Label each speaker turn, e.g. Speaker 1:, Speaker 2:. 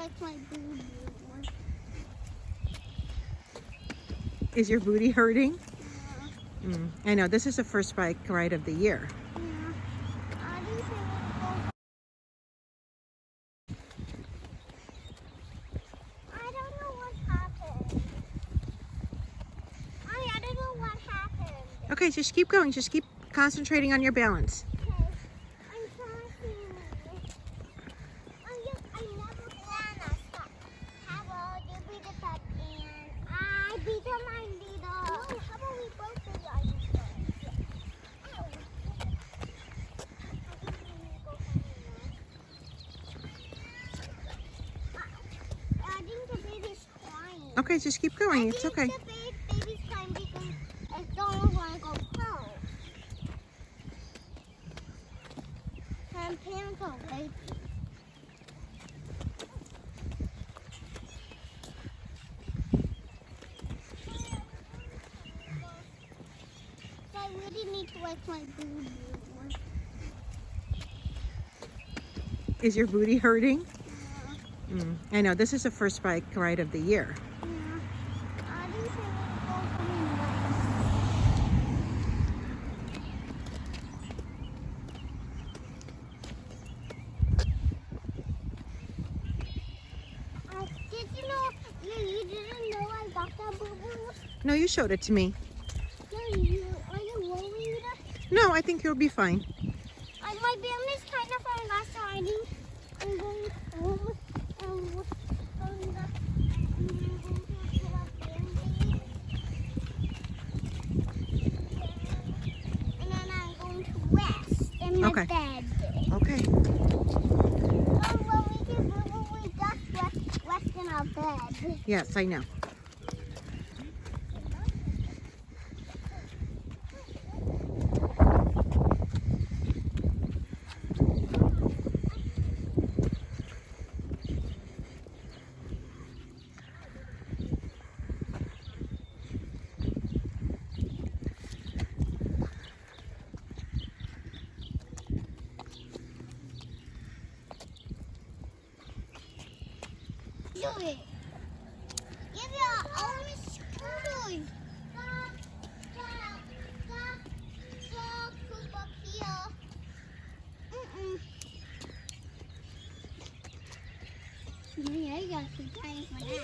Speaker 1: like my booty.
Speaker 2: Is your booty hurting?
Speaker 1: Yeah.
Speaker 2: I know, this is the first bike ride of the year.
Speaker 1: Yeah. I didn't think it would go. I don't know what happened. I don't know what happened.
Speaker 2: Okay, just keep going. Just keep concentrating on your balance.
Speaker 1: Okay. I'm trying. I never plan a stop. How about you beat the top and I beat my leader? No, how about we both do the ice first? Ow. I think we need to go somewhere. I think the baby's crying.
Speaker 2: Okay, just keep going. It's okay.
Speaker 1: I think the baby's crying because it don't want to go home. And parents are waiting. So I really need to wipe my booty.
Speaker 2: Is your booty hurting?
Speaker 1: Yeah.
Speaker 2: I know, this is the first bike ride of the year.
Speaker 1: Yeah. I didn't think it would go somewhere. Did you know? You didn't know I got that boo-boo?
Speaker 2: No, you showed it to me.
Speaker 1: Are you worried?
Speaker 2: No, I think you'll be fine.
Speaker 1: My family's kind of from last riding. I'm going home and I'm going to pick up family. And then I'm going to rest in my
Speaker 2: Okay.
Speaker 1: bed.
Speaker 2: Okay.
Speaker 1: Well, we can probably just rest in our bed.
Speaker 2: Yes, I know.
Speaker 1: Do it. Give your own scooters. Poop up here. Yeah, I got some time for that.